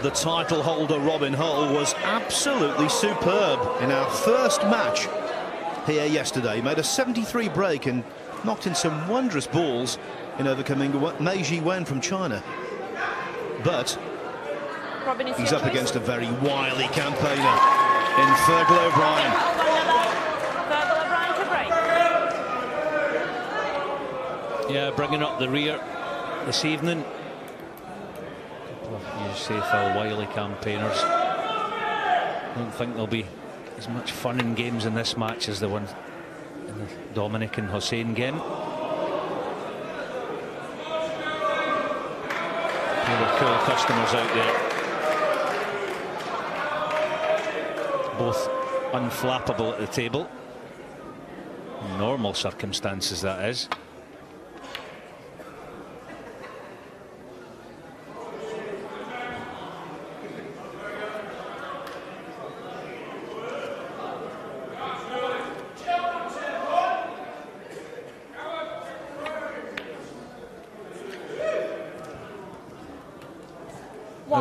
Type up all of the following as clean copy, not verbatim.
The title holder, Robin Hull, was absolutely superb in our first match here yesterday. He made a 73 break and knocked in some wondrous balls in overcoming Mei Ji-wen from China. But he's up against a very wily campaigner in Fergal O'Brien. Fergal O'Brien to break. Yeah, bringing up the rear this evening. You say Phil, wily campaigners. I don't think there'll be as much fun in games in this match as the one in the Dominic and Hossein game. There are cool customers out there, both unflappable at the table. In normal circumstances, that is.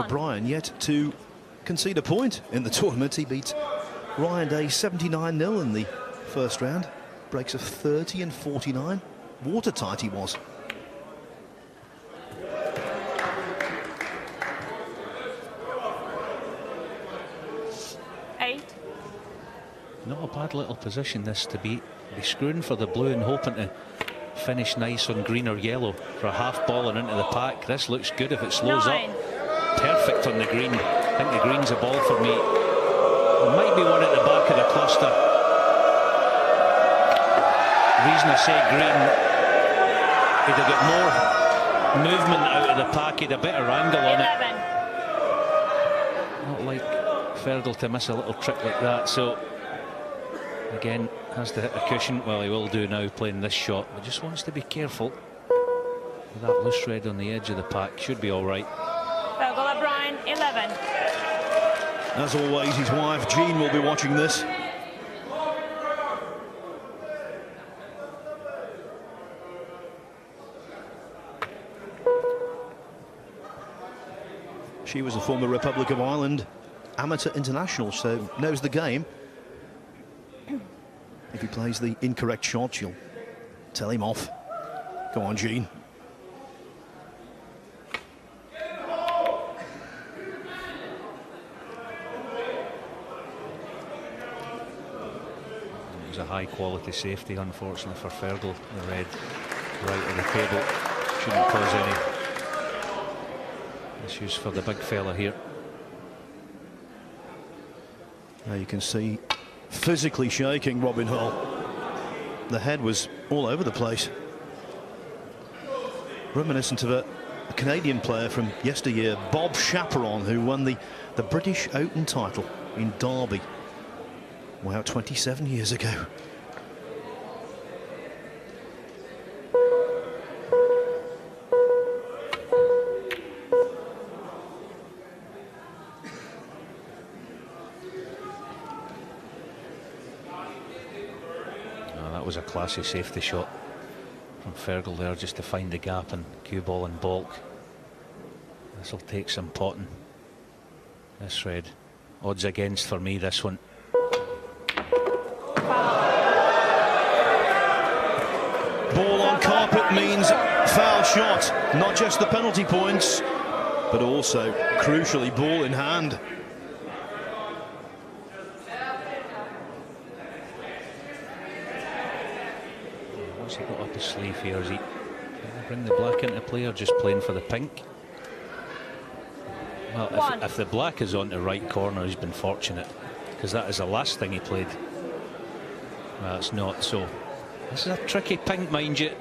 Brien yet to concede a point in the tournament. He beat Ryan Day 79-0 in the first round. Breaks of 30 and 49. Watertight he was. Not a bad little position this to be screwing for the blue and hoping to finish nice on green or yellow for a half ball and into the pack. This looks good if it slows up. Perfect on the green. I think the green's a ball for me. There might be one at the back of the cluster. The reason I say green, he'd have got more movement out of the pack, he'd a better angle on it. Not like Fergal to miss a little trick like that. So again, has to hit the cushion. Well, he will do now playing this shot, but just wants to be careful with that loose red on the edge of the pack. Should be all right. Fergal O'Brien, 11. As always, his wife Jean will be watching this. She was a former Republic of Ireland amateur international, so knows the game. If he plays the incorrect shot, she'll tell him off. Go on, Jean. It was a high quality safety, unfortunately for Fergal. The red right of the table shouldn't cause any issues for the big fella here. Now you can see physically shaking Robin Hull. The head was all over the place. Reminiscent of a Canadian player from yesteryear, Bob Chaperon, who won the British Open title in Derby. Wow, 27 years ago. That was a classy safety shot from Fergal there, just to find the gap and cue ball and balk. This will take some potting. This red, odds against for me, this one. Ball on carpet means foul shot. Not just the penalty points, but also, crucially, ball in hand. What's he got up his sleeve here? Is he bring the black into play or just playing for the pink? Well, if the black is on the right corner, he's been fortunate, because that is the last thing he played. Well, it's not, so this is a tricky pink, mind you.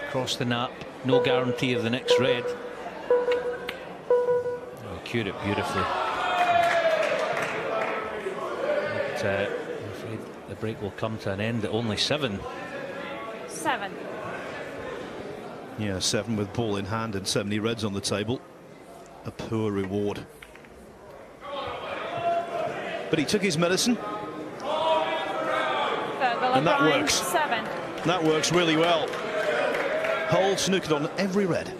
Across the nap, no guarantee of the next red. Oh, cued it beautifully. But, I'm afraid the break will come to an end at only 7. 7. Yeah, 7 with ball in hand and 70 reds on the table. A poor reward. But he took his medicine. And that works. 7. That works really well. Hull snookered on every red.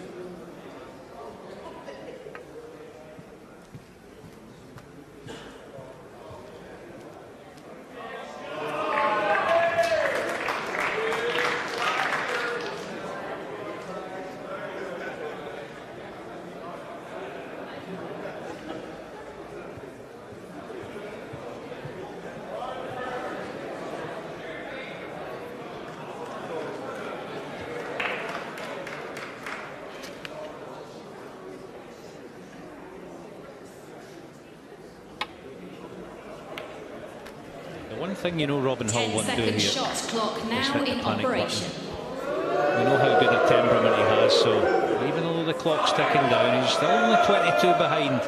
One thing you know Robin Hull won't do here shot clock is now hit the in panic operation. button. We know how good a temperament he has, so even though the clock's ticking down, he's still only 22 behind.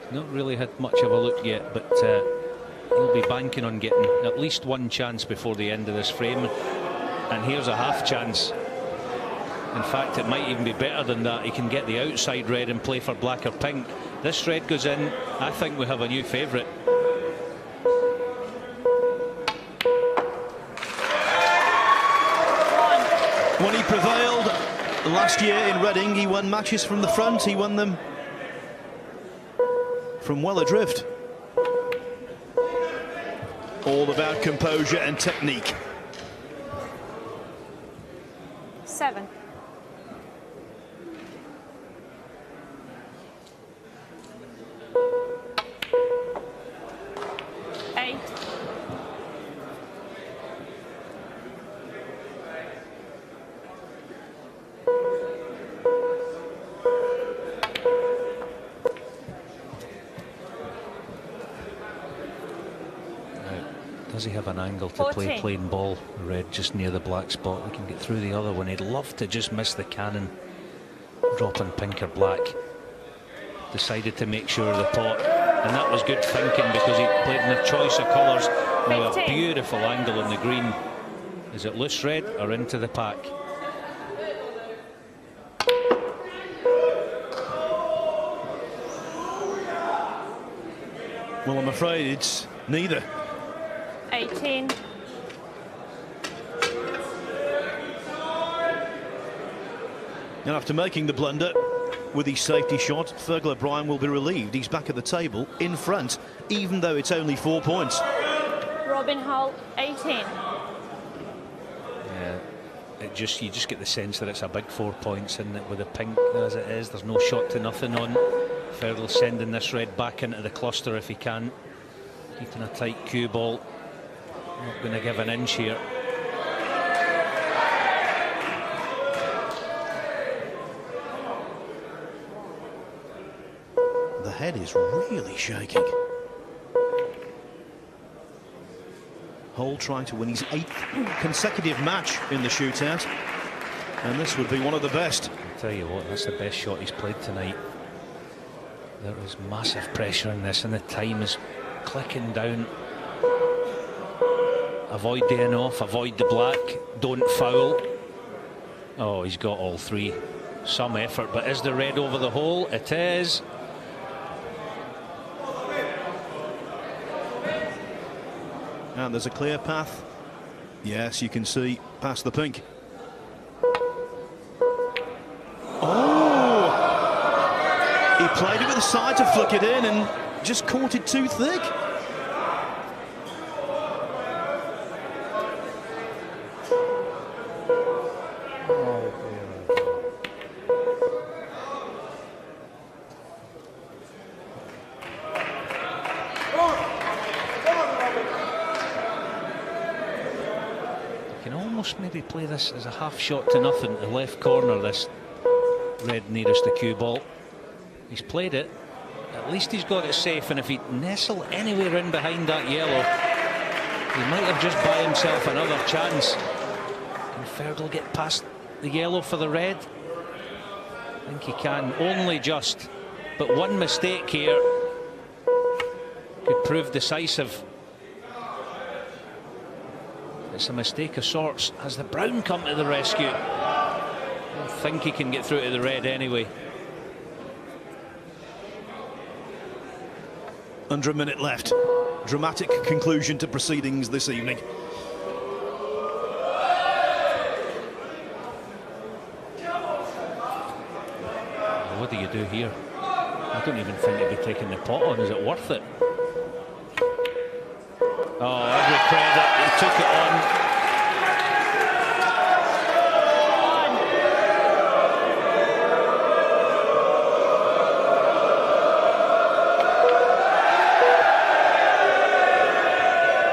He's not really had much of a look yet, but he'll be banking on getting at least one chance before the end of this frame. And here's a half chance. In fact, it might even be better than that. He can get the outside red and play for black or pink. This red goes in. I think we have a new favourite. When he prevailed last year in Reading, he won matches from the front. He won them from well adrift. All about composure and technique. 7. 8. Does he have an angle to play 14. plain ball? Red just near the black spot. We can get through the other one. He'd love to just miss the cannon, dropping pink or black. Decided to make sure of the pot, and that was good thinking because he played in a choice of colours. Now a 15. beautiful angle on the green. Is it loose red or into the pack? Well, I'm afraid it's neither. 18. And after making the blunder with his safety shot, Fergal Brien will be relieved. He's back at the table in front, even though it's only 4 points. Robin Hull, 18. Yeah, you just get the sense that it's a big 4 points, isn't it? With the pink as it is, there's no shot to nothing on. Fergal sending this red back into the cluster if he can. Keeping a tight cue ball. Not going to give an inch here. The head is really shaking. Hull trying to win his 8th consecutive match in the shootout, and this would be one of the best. I'll tell you what, that's the best shot he's played tonight. There is massive pressure in this, and the time is clicking down. Avoid the in off, avoid the black, don't foul. Oh, he's got all three. Some effort, but is the red over the hole? It is. And there's a clear path. Yes, you can see past the pink. Oh! He played it with the side to flick it in and just caught it too thick. Maybe play this as a half shot to nothing. The left corner, this red nearest the cue ball. He's played it. At least he's got it safe, and if he'd nestle anywhere in behind that yellow, he might have just buy himself another chance. Can Fergal get past the yellow for the red? I think he can, only just. But one mistake here could prove decisive. It's a mistake of sorts. Has the brown come to the rescue? I don't think he can get through to the red anyway. Under a minute left. Dramatic conclusion to proceedings this evening. What do you do here? I don't even think he'd be taking the pot on. Is it worth it? Oh, every credit, he took it on.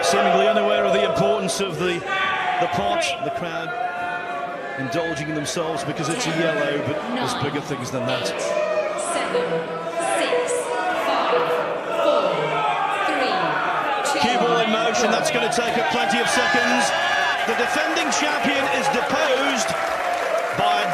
Seemingly unaware of the importance of the pot, the crowd indulging in themselves because it's a yellow, but there's bigger things than that. 7, 6, 5, 4, 3, 2. Cue ball in motion. imagine that's going to take up plenty of seconds. The defending champion is deposed by a